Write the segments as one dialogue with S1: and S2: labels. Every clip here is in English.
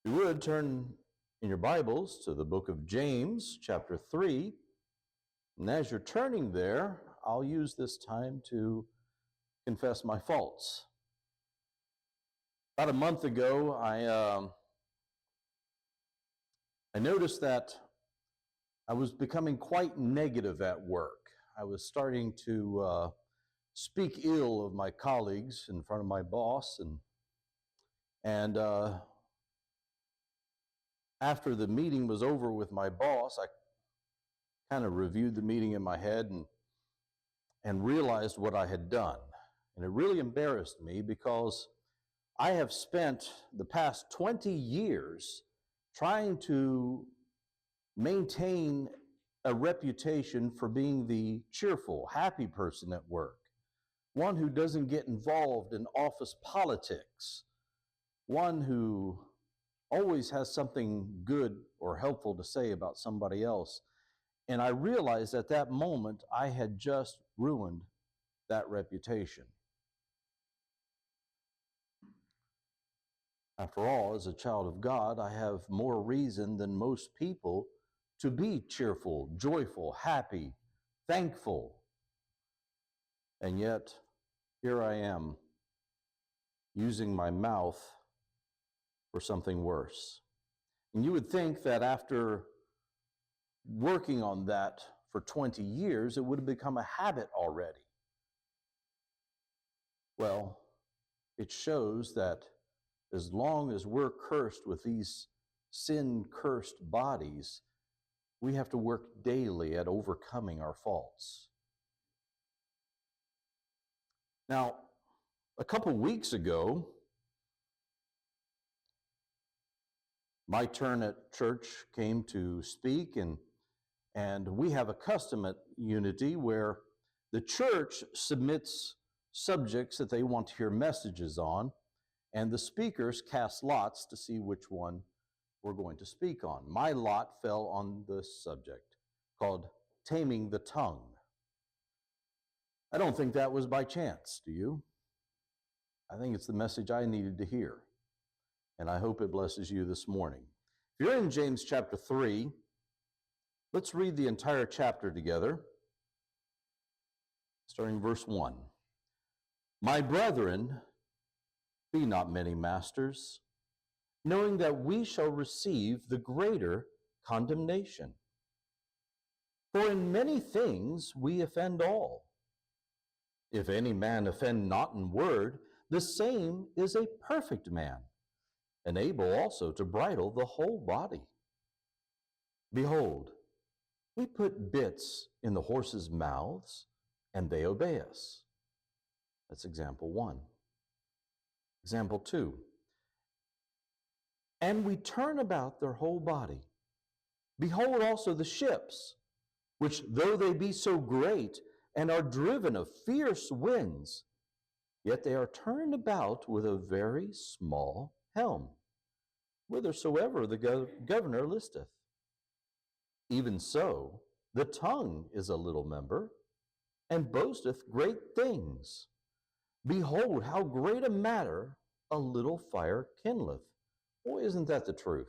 S1: If you would turn in your Bibles to the book of James, chapter 3. And as you're turning there, I'll use this time to confess my faults. About a month ago, I noticed that I was becoming quite negative at work. I was starting to speak ill of my colleagues in front of my boss, and after the meeting was over with my boss, I kind of reviewed the meeting in my head and realized what I had done. And it really embarrassed me because I have spent the past 20 years trying to maintain a reputation for being the cheerful, happy person at work, one who doesn't get involved in office politics, one who always has something good or helpful to say about somebody else. And I realized at that moment I had just ruined that reputation. After all, as a child of God, I have more reason than most people to be cheerful, joyful, happy, thankful. And yet, here I am, using my mouth for something worse. And you would think that after working on that for 20 years, it would have become a habit already. Well, it shows that as long as we're cursed with these sin-cursed bodies, we have to work daily at overcoming our faults. Now, a couple weeks ago, my turn at church came to speak, and we have a custom at Unity where the church submits subjects that they want to hear messages on, and the speakers cast lots to see which one we're going to speak on. My lot fell on the subject called Taming the Tongue. I don't think that was by chance, do you? I think it's the message I needed to hear, and I hope it blesses you this morning. If you're in James chapter 3, let's read the entire chapter together, starting verse 1. My brethren, be not many masters, knowing that we shall receive the greater condemnation. For in many things we offend all. If any man offend not in word, the same is a perfect man, and able also to bridle the whole body. Behold, we put bits in the horses' mouths, and they obey us. That's example 1. Example 2. And we turn about their whole body. Behold also the ships, which though they be so great and are driven of fierce winds, yet they are turned about with a very small helm, whithersoever the governor listeth. Even so, the tongue is a little member, and boasteth great things. Behold, how great a matter a little fire kindleth. Boy, isn't that the truth?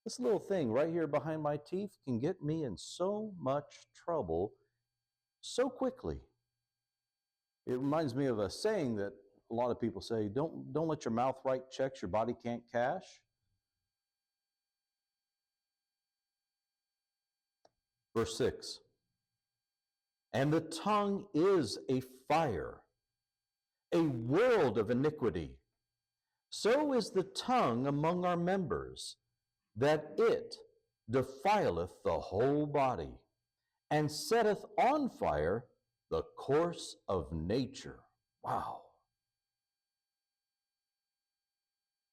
S1: This little thing right here behind my teeth can get me in so much trouble so quickly. It reminds me of a saying that a lot of people say, don't let your mouth write checks your body can't cash. Verse 6. And the tongue is a fire, a world of iniquity. So is the tongue among our members, that it defileth the whole body, and setteth on fire the course of nature. Wow.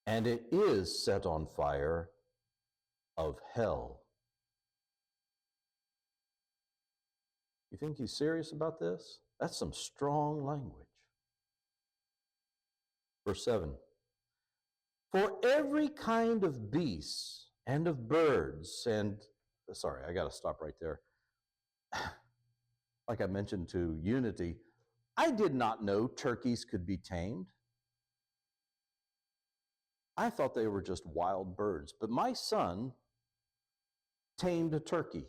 S1: And it is set on fire of hell. You think he's serious about this? That's some strong language. Verse 7. For every kind of beasts and of birds and, sorry, I got to stop right there. Like I mentioned to Unity, I did not know turkeys could be tamed. I thought they were just wild birds, but my son tamed a turkey.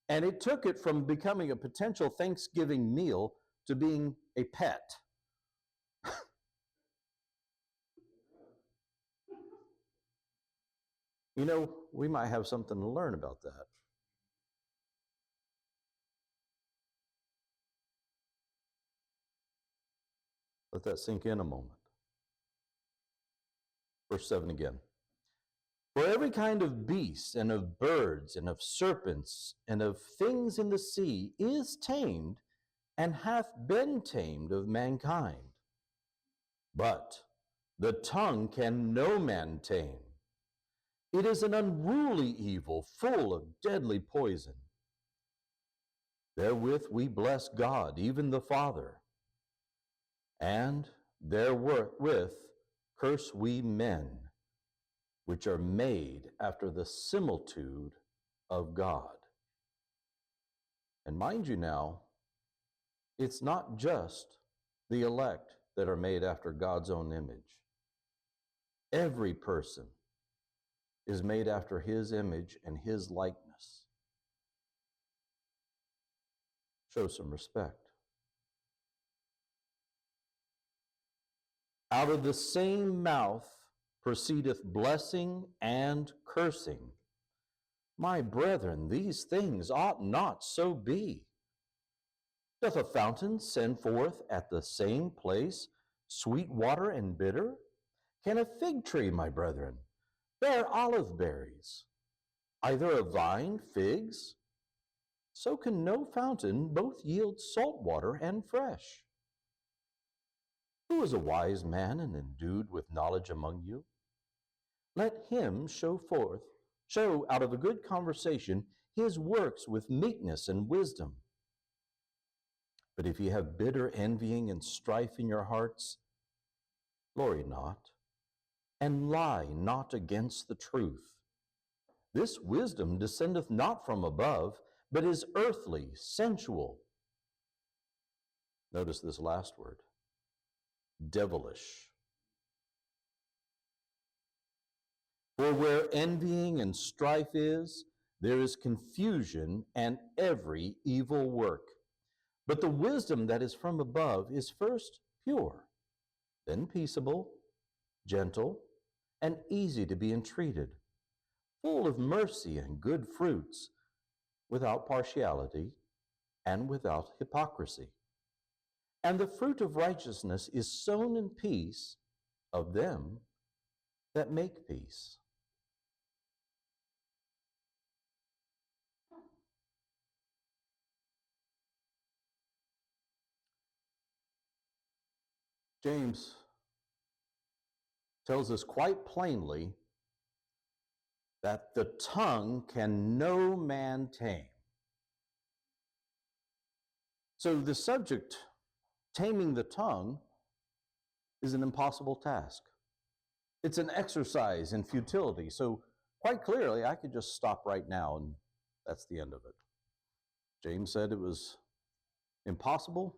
S1: And it took it from becoming a potential Thanksgiving meal to being a pet. You know, we might have something to learn about that. Let that sink in a moment. Verse 7 again. For every kind of beast and of birds and of serpents and of things in the sea is tamed and hath been tamed of mankind. But the tongue can no man tame. It is an unruly evil, full of deadly poison. Therewith we bless God, even the Father, and therewith curse we men, which are made after the similitude of God. And mind you now, it's not just the elect that are made after God's own image. Every person is made after his image and his likeness. Show some respect. Out of the same mouth proceedeth blessing and cursing. My brethren, these things ought not so be. Doth a fountain send forth at the same place sweet water and bitter? Can a fig tree, my brethren, bear olive berries? Either a vine figs? So can no fountain both yield salt water and fresh. Who is a wise man and endued with knowledge among you? Let him show out of a good conversation his works with meekness and wisdom. But if ye have bitter envying and strife in your hearts, glory not, and lie not against the truth. This wisdom descendeth not from above, but is earthly, sensual. Notice this last word, devilish. For where envying and strife is, there is confusion and every evil work. But the wisdom that is from above is first pure, then peaceable, gentle, and easy to be entreated, full of mercy and good fruits, without partiality and without hypocrisy. And the fruit of righteousness is sown in peace of them that make peace. James tells us quite plainly that the tongue can no man tame. So the subject, taming the tongue, is an impossible task. It's an exercise in futility. So quite clearly, I could just stop right now and that's the end of it. James said it was impossible,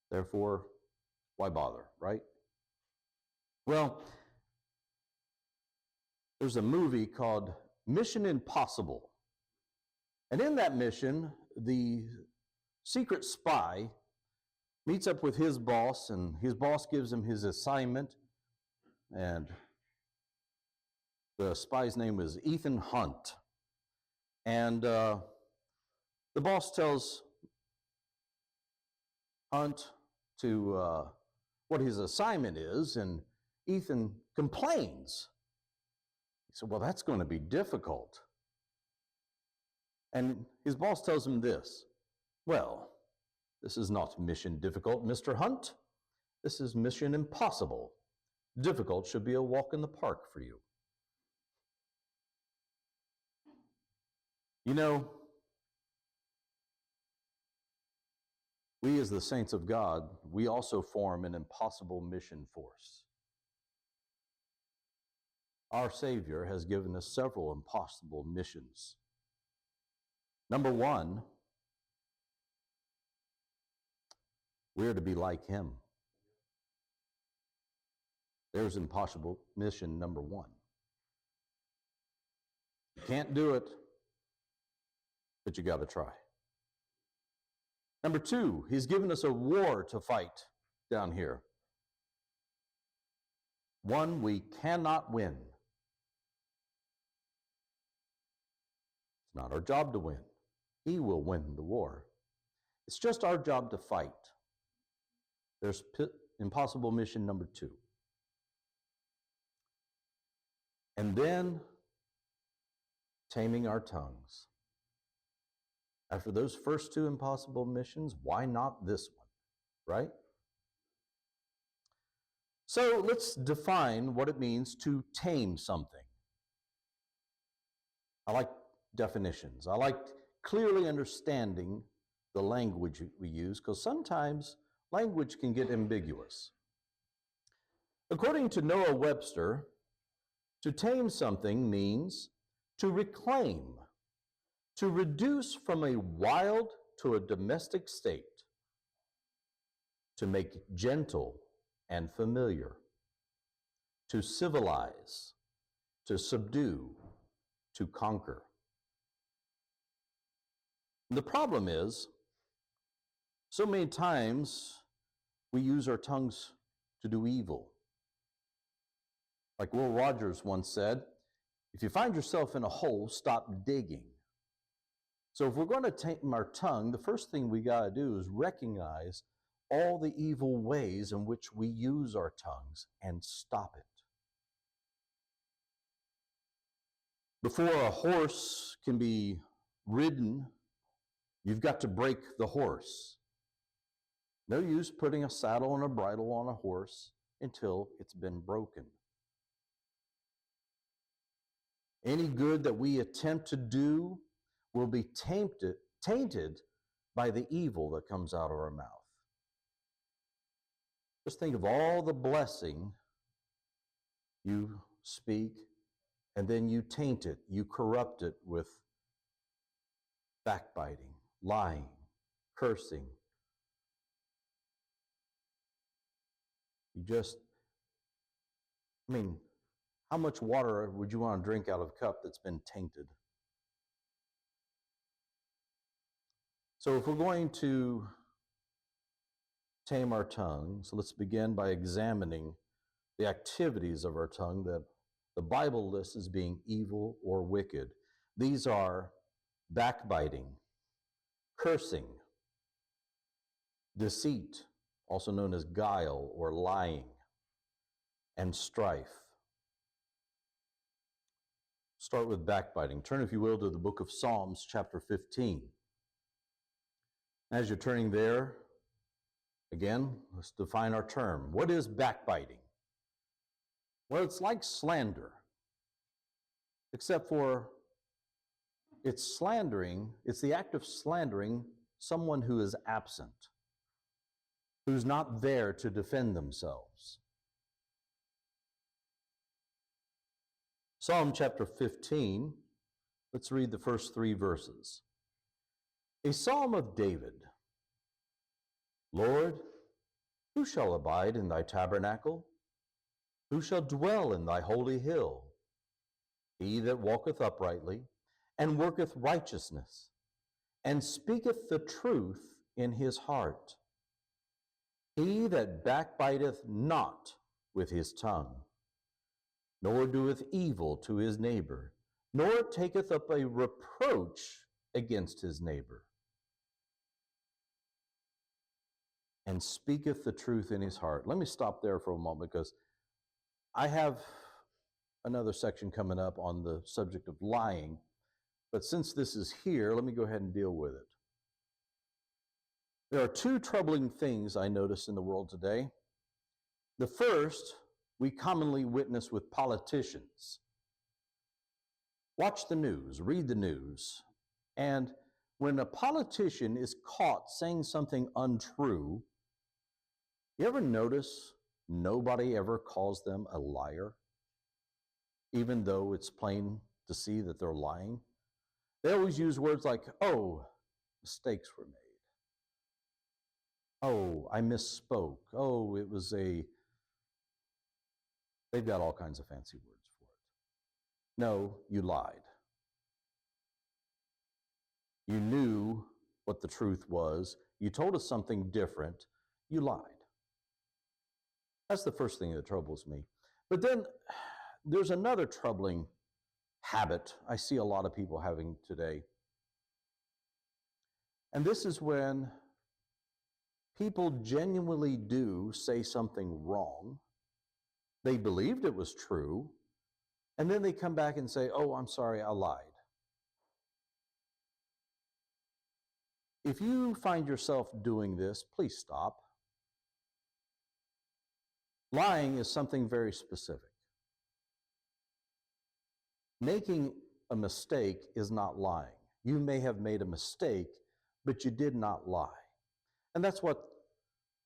S1: therefore, why bother, right? Well, there's a movie called Mission Impossible. And in that mission, the secret spy meets up with his boss, and his boss gives him his assignment. And the spy's name is Ethan Hunt. And the boss tells Hunt to what his assignment is, and Ethan complains. He said, well, that's going to be difficult. And his boss tells him this, well, this is not mission difficult, Mr. Hunt. This is mission impossible. Difficult should be a walk in the park for you. You know, we as the saints of God, we also form an impossible mission force. Our Savior has given us several impossible missions. Number one, we're to be like him. There's impossible mission number one. You can't do it, but you got to try. Number two, he's given us a war to fight down here. One we cannot win. It's not our job to win. He will win the war. It's just our job to fight. There's impossible mission number two. And then taming our tongues. After those first two impossible missions, why not this one, right? So let's define what it means to tame something. I like definitions. I like clearly understanding the language we use, because sometimes language can get ambiguous. According to Noah Webster, to tame something means to reclaim, to reduce from a wild to a domestic state, to make gentle and familiar, to civilize, to subdue, to conquer. The problem is, so many times we use our tongues to do evil. Like Will Rogers once said, if you find yourself in a hole, stop digging. So if we're going to tame our tongue, the first thing we got to do is recognize all the evil ways in which we use our tongues and stop it. Before a horse can be ridden, you've got to break the horse. No use putting a saddle and a bridle on a horse until it's been broken. Any good that we attempt to do will be tainted by the evil that comes out of our mouth. Just think of all the blessing you speak, and then you taint it, you corrupt it with backbiting, lying, cursing. How much water would you want to drink out of a cup that's been tainted? So if we're going to tame our tongues, let's begin by examining the activities of our tongue that the Bible lists as being evil or wicked. These are backbiting, cursing, deceit, also known as guile or lying, and strife. Start with backbiting. Turn, if you will, to the book of Psalms, chapter 15. As you're turning there, again, let's define our term. What is backbiting? Well, it's like slander, except for it's the act of slandering someone who is absent, who's not there to defend themselves. Psalm chapter 15, let's read the first 3 verses. A psalm of David. Lord, who shall abide in thy tabernacle? Who shall dwell in thy holy hill? He that walketh uprightly, and worketh righteousness, and speaketh the truth in his heart. He that backbiteth not with his tongue, nor doeth evil to his neighbor, nor taketh up a reproach against his neighbor, and speaketh the truth in his heart. Let me stop there for a moment, because I have another section coming up on the subject of lying, but since this is here, let me go ahead and deal with it. There are 2 troubling things I notice in the world today. The first, we commonly witness with politicians. Watch the news, read the news, and when a politician is caught saying something untrue, you ever notice nobody ever calls them a liar, even though it's plain to see that they're lying? They always use words like, oh, mistakes were made. Oh, I misspoke. Oh, it was a They've got all kinds of fancy words for it. No, you lied. You knew what the truth was. You told us something different. You lied. That's the first thing that troubles me. But then there's another troubling habit I see a lot of people having today. And this is when people genuinely do say something wrong. They believed it was true, and then they come back and say, "Oh, I'm sorry, I lied." If you find yourself doing this, please stop. Lying is something very specific. Making a mistake is not lying. You may have made a mistake, but you did not lie. And that's what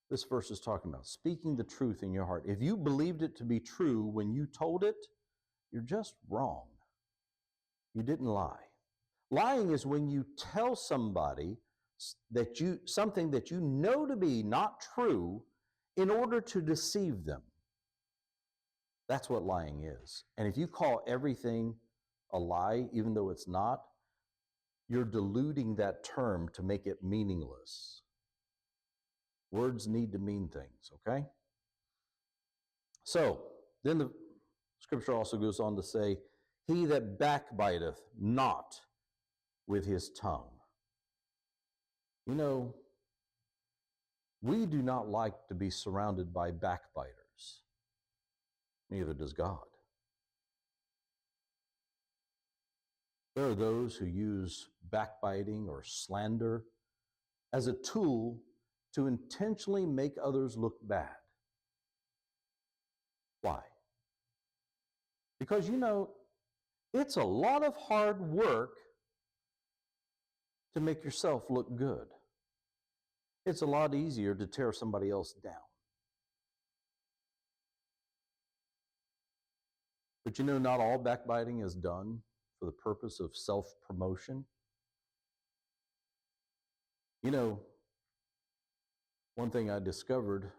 S1: this verse is talking about, speaking the truth in your heart. If you believed it to be true when you told it, you're just wrong. You didn't lie. Lying is when you tell somebody something that you know to be not true in order to deceive them. That's what lying is. And if you call everything a lie, even though it's not, you're diluting that term to make it meaningless. Words need to mean things, okay? So, then the scripture also goes on to say, "He that backbiteth not with his tongue." You know, we do not like to be surrounded by backbiters. Neither does God. There are those who use backbiting or slander as a tool to intentionally make others look bad. Why? Because, you know, it's a lot of hard work to make yourself look good. It's a lot easier to tear somebody else down. But you know, not all backbiting is done for the purpose of self-promotion. You know, one thing I discovered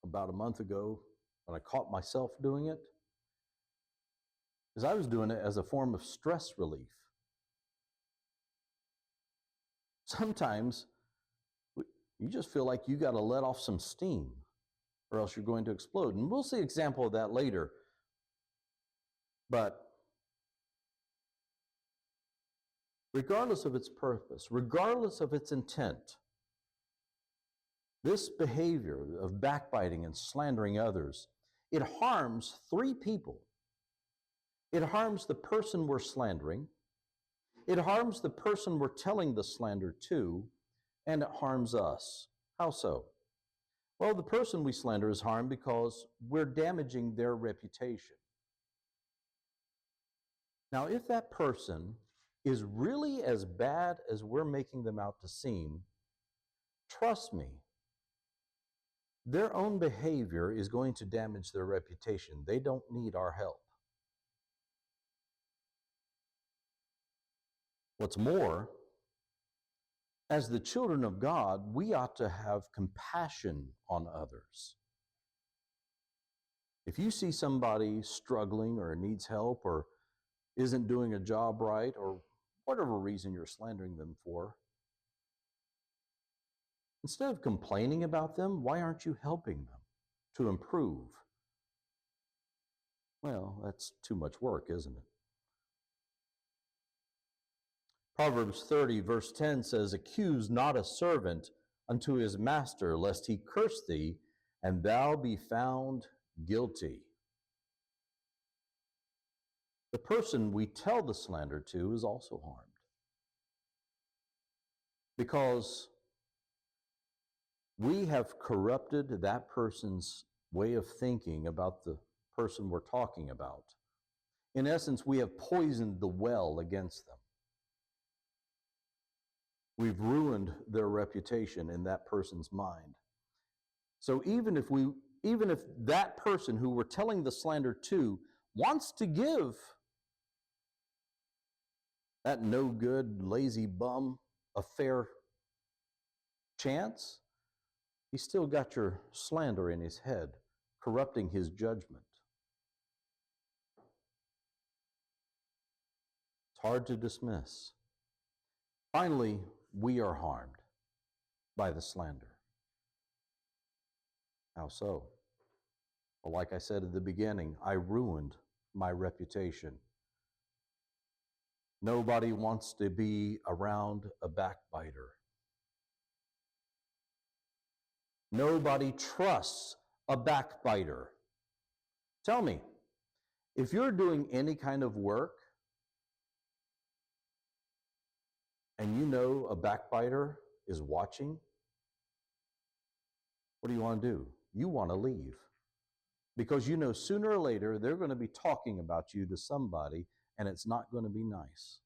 S1: about a month ago when I caught myself doing it is I was doing it as a form of stress relief. Sometimes you just feel like you got to let off some steam or else you're going to explode. And we'll see an example of that later. But regardless of its purpose, regardless of its intent, this behavior of backbiting and slandering others, it harms three people. It harms the person we're slandering, it harms the person we're telling the slander to, and it harms us. How so? Well, the person we slander is harmed because we're damaging their reputation. Now, if that person is really as bad as we're making them out to seem, trust me, their own behavior is going to damage their reputation. They don't need our help. What's more, as the children of God, we ought to have compassion on others. If you see somebody struggling or needs help or isn't doing a job right or whatever reason you're slandering them for, instead of complaining about them, why aren't you helping them to improve? Well, that's too much work, isn't it? Proverbs 30, verse 10 says, "Accuse not a servant unto his master, lest he curse thee, and thou be found guilty." The person we tell the slander to is also harmed. Because we have corrupted that person's way of thinking about the person we're talking about. In essence, we have poisoned the well against them. We've ruined their reputation in that person's mind. So even if that person who we're telling the slander to wants to give that no good, lazy bum a fair chance, he's still got your slander in his head, corrupting his judgment. It's hard to dismiss. Finally, we are harmed by the slander. How so? Well, like I said at the beginning, I ruined my reputation. Nobody wants to be around a backbiter. Nobody trusts a backbiter. Tell me, if you're doing any kind of work and you know a backbiter is watching, what do you want to do? You want to leave. Because you know sooner or later they're going to be talking about you to somebody, and it's not going to be nice.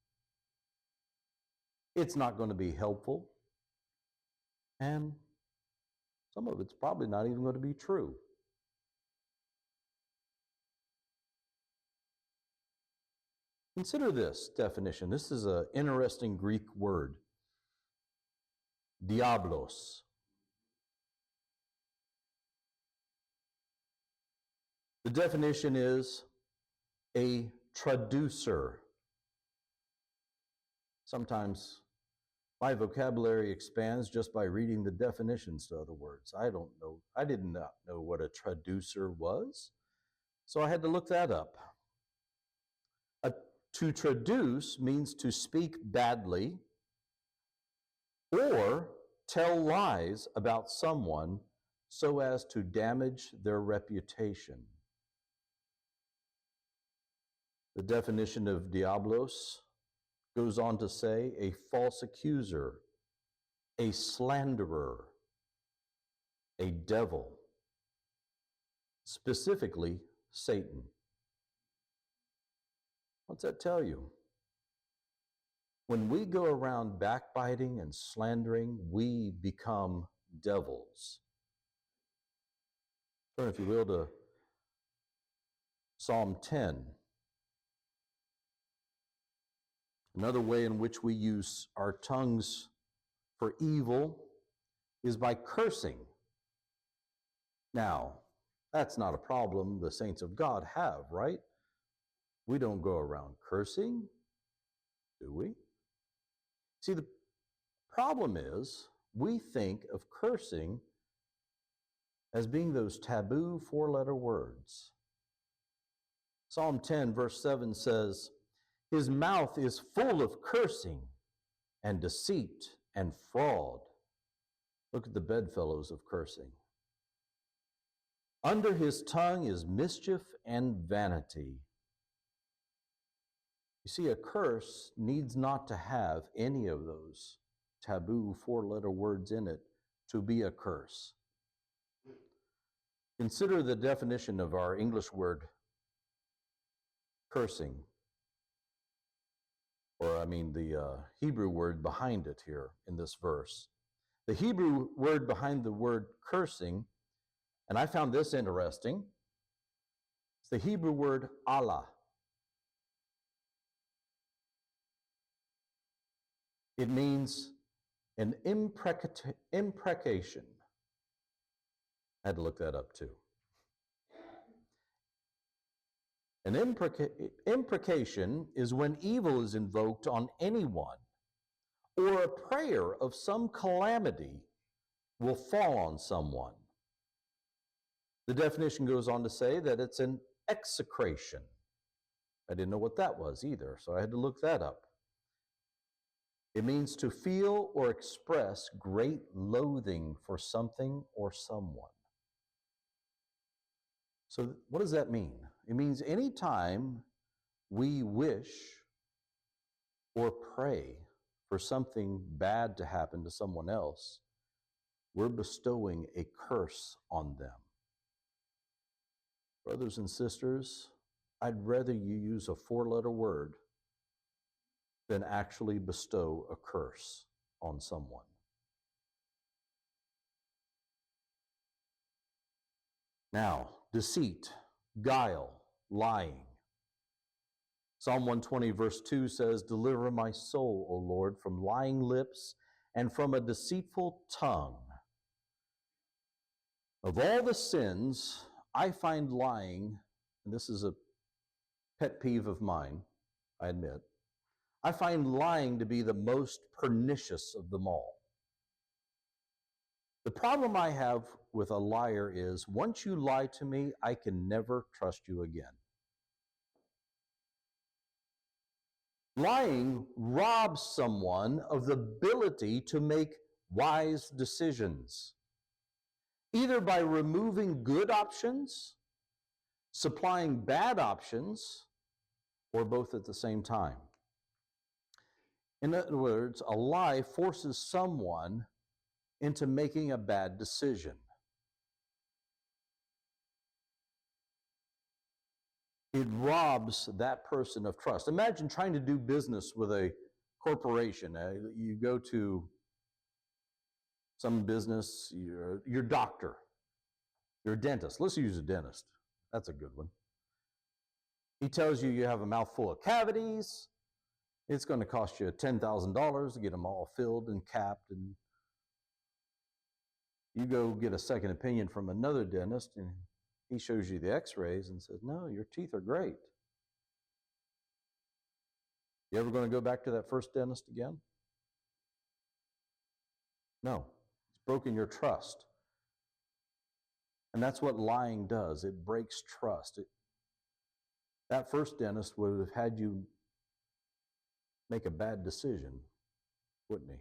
S1: It's not going to be helpful. And some of it's probably not even going to be true. Consider this definition. This is an interesting Greek word. Diablos. The definition is a traducer. Sometimes my vocabulary expands just by reading the definitions to other words. I don't know. I did not know what a traducer was, so I had to look that up. To traduce means to speak badly or tell lies about someone so as to damage their reputation. The definition of diablos goes on to say a false accuser, a slanderer, a devil, specifically Satan. What's that tell you? When we go around backbiting and slandering, we become devils. Turn, if you will, to Psalm 10. Another way in which we use our tongues for evil is by cursing. Now, that's not a problem the saints of God have, right? We don't go around cursing, do we? See, the problem is we think of cursing as being those taboo four-letter words. Psalm 10, verse 7 says, "His mouth is full of cursing and deceit and fraud." Look at the bedfellows of cursing. "Under his tongue is mischief and vanity." You see, a curse needs not to have any of those taboo four-letter words in it to be a curse. Consider the definition of our English word cursing, or the Hebrew word behind it here in this verse. The Hebrew word behind the word cursing, and I found this interesting, it's the Hebrew word Allah. It means an imprecation. I had to look that up too. An imprecation is when evil is invoked on anyone, or a prayer of some calamity will fall on someone. The definition goes on to say that it's an execration. I didn't know what that was either, so I had to look that up. It means to feel or express great loathing for something or someone. So what does that mean? It means anytime we wish or pray for something bad to happen to someone else, we're bestowing a curse on them. Brothers and sisters, I'd rather you use a four-letter word than actually bestow a curse on someone. Now, deceit, guile, lying. Psalm 120 verse 2 says, "Deliver my soul, O Lord, from lying lips and from a deceitful tongue." Of all the sins, I find lying, and this is a pet peeve of mine, I admit, I find lying to be the most pernicious of them all. The problem I have with a liar is once you lie to me, I can never trust you again. Lying robs someone of the ability to make wise decisions, either by removing good options, supplying bad options, or both at the same time. In other words, a lie forces someone into making a bad decision. It robs that person of trust. Imagine trying to do business with a corporation. You go to some business, your doctor, your dentist. Let's use a dentist. That's a good one. He tells you have a mouth full of cavities. It's going to cost you $10,000 to get them all filled and capped. And you go get a second opinion from another dentist, and he shows you the x-rays and says, no, your teeth are great. You ever going to go back to that first dentist again? No. It's broken your trust. And that's what lying does. It breaks trust. That first dentist would have had you make a bad decision, wouldn't he?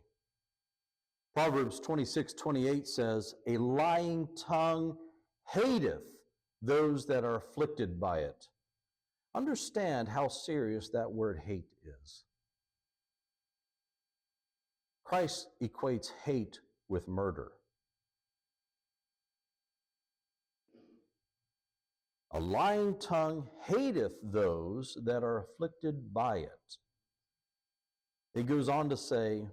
S1: Proverbs 26:28 says, a lying tongue hateth those that are afflicted by it. Understand how serious that word hate is. Christ equates hate with murder. A lying tongue hateth those that are afflicted by it. It goes on to say,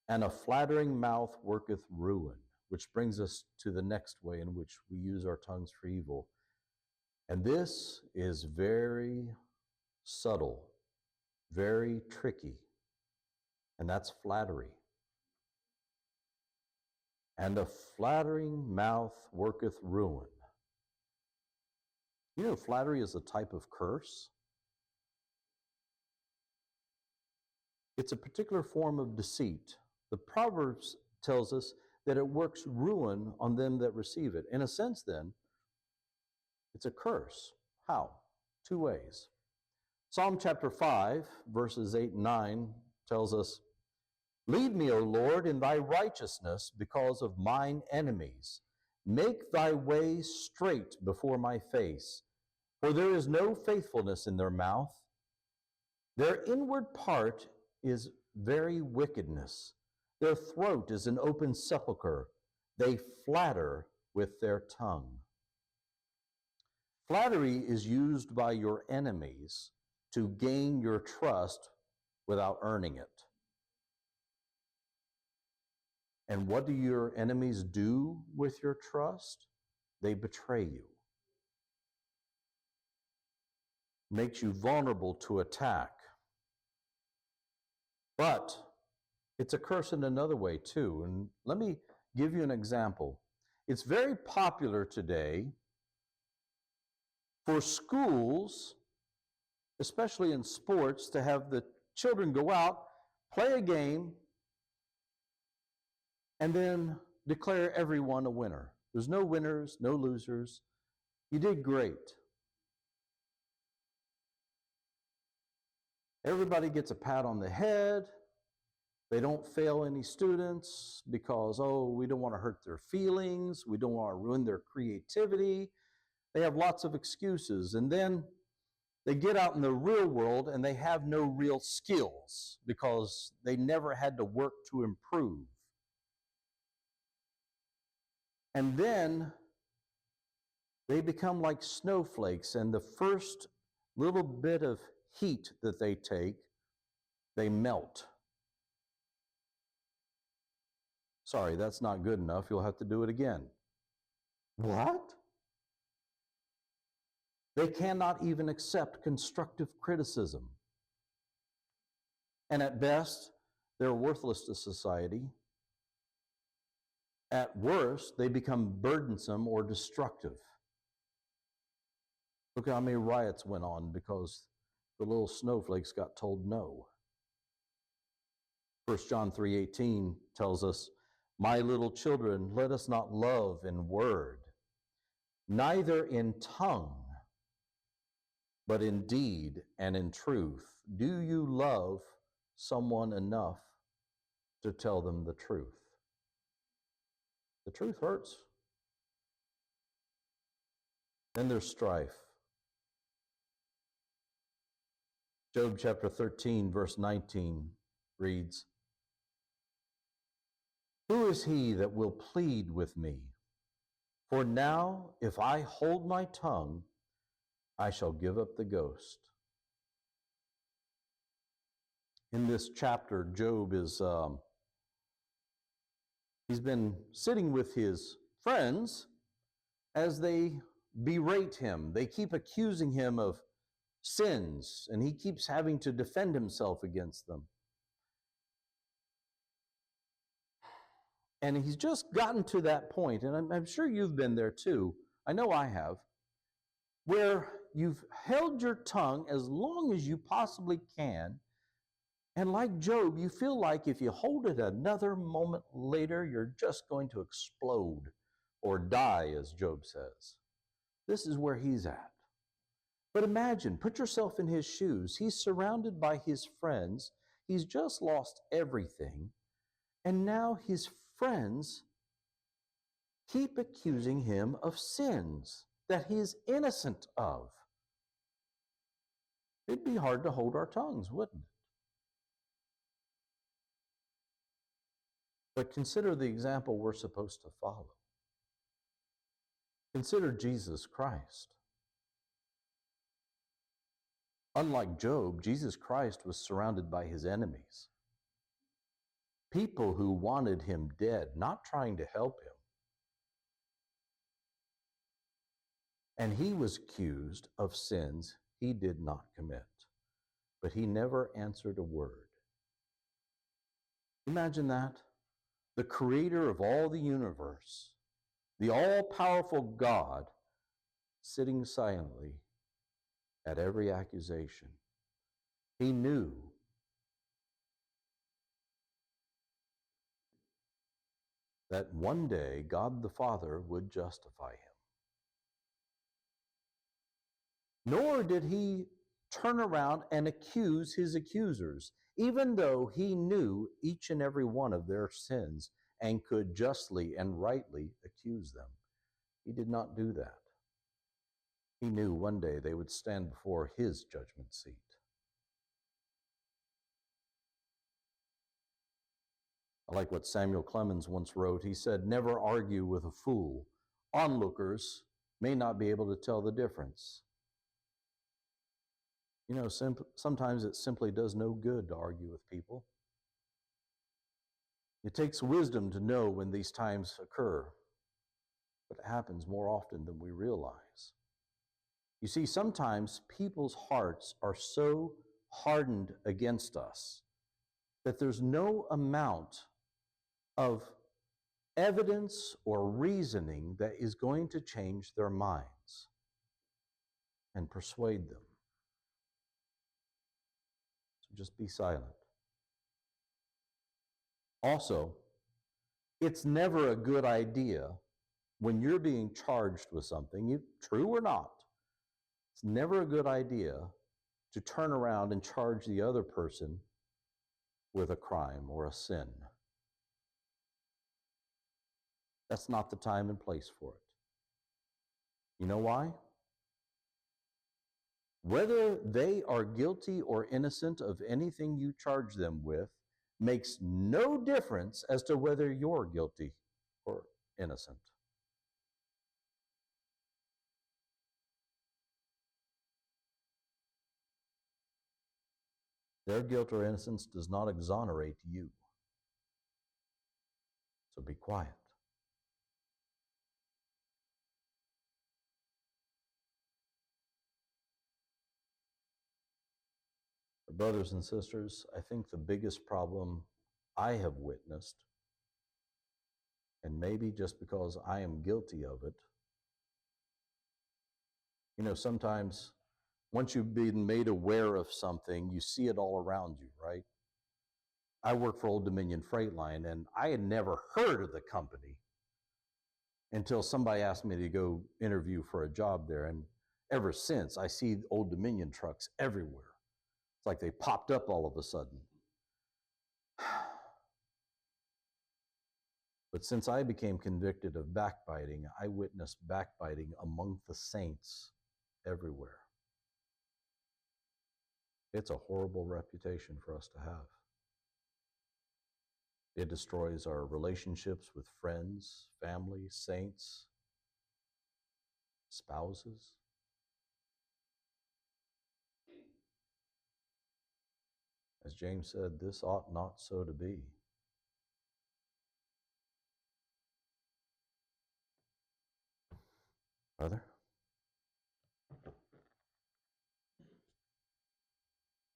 S1: and a flattering mouth worketh ruin, which brings us to the next way in which we use our tongues for evil. And this is very subtle, very tricky, and that's flattery. And a flattering mouth worketh ruin. You know, flattery is a type of curse. It's a particular form of deceit. The Proverbs tells us that it works ruin on them that receive it. In a sense, then, it's a curse. How? Two ways. Psalm chapter 5, verses 8 and 9 tells us, lead me, O Lord, in thy righteousness because of mine enemies. Make thy way straight before my face, for there is no faithfulness in their mouth. Their inward part is very wickedness. Their throat is an open sepulchre. They flatter with their tongue. Flattery is used by your enemies to gain your trust without earning it. And what do your enemies do with your trust? They betray you. Makes you vulnerable to attack. But it's a curse in another way too. And let me give you an example. It's very popular today for schools, especially in sports, to have the children go out, play a game, and then declare everyone a winner. There's no winners, no losers. You did great. Everybody gets a pat on the head. They don't fail any students because, we don't want to hurt their feelings. We don't want to ruin their creativity. They have lots of excuses. And then they get out in the real world and they have no real skills because they never had to work to improve. And then they become like snowflakes, and the first little bit of heat that they take, they melt. Sorry, that's not good enough. You'll have to do it again. What? They cannot even accept constructive criticism. And at best, they're worthless to society. At worst, they become burdensome or destructive. Look how many riots went on because the little snowflakes got told no. 1 John 3:18 tells us, "My little children, let us not love in word, neither in tongue, but in deed and in truth." Do you love someone enough to tell them the truth? The truth hurts. Then there's strife. Job chapter 13, verse 19 reads, "Who is he that will plead with me? For now, if I hold my tongue, I shall give up the ghost." In this chapter, Job he's been sitting with his friends as they berate him. They keep accusing him of sins, and he keeps having to defend himself against them. And he's just gotten to that point, and I'm sure you've been there too. I know I have, where you've held your tongue as long as you possibly can, and like Job, you feel like if you hold it another moment later, you're just going to explode or die, as Job says. This is where he's at. But imagine, put yourself in his shoes. He's surrounded by his friends. He's just lost everything. And now his friends keep accusing him of sins that he is innocent of. It'd be hard to hold our tongues, wouldn't it? But consider the example we're supposed to follow. Consider Jesus Christ. Unlike Job, Jesus Christ was surrounded by his enemies. People who wanted him dead, not trying to help him. And he was accused of sins he did not commit, but he never answered a word. Imagine that. The creator of all the universe, the all-powerful God, sitting silently at every accusation. He knew that one day God the Father would justify him. Nor did he turn around and accuse his accusers, even though he knew each and every one of their sins and could justly and rightly accuse them. He did not do that. He knew one day they would stand before his judgment seat. I like what Samuel Clemens once wrote. He said, "Never argue with a fool. Onlookers may not be able to tell the difference." You know, sometimes it simply does no good to argue with people. It takes wisdom to know when these times occur, but it happens more often than we realize. You see, sometimes people's hearts are so hardened against us that there's no amount of evidence or reasoning that is going to change their minds and persuade them. So just be silent. Also, it's never a good idea when you're being charged with something, true or not, it's never a good idea to turn around and charge the other person with a crime or a sin. That's not the time and place for it. You know why? Whether they are guilty or innocent of anything you charge them with makes no difference as to whether you're guilty or innocent. Their guilt or innocence does not exonerate you. So be quiet. Brothers and sisters, I think the biggest problem I have witnessed, and maybe just because I am guilty of it, you know, sometimes once you've been made aware of something, you see it all around you, right? I worked for Old Dominion Freight Line, and I had never heard of the company until somebody asked me to go interview for a job there. And ever since, I see Old Dominion trucks everywhere. It's like they popped up all of a sudden. But since I became convicted of backbiting, I witnessed backbiting among the saints everywhere. It's a horrible reputation for us to have. It destroys our relationships with friends, family, saints, spouses. As James said, this ought not so to be. Brother?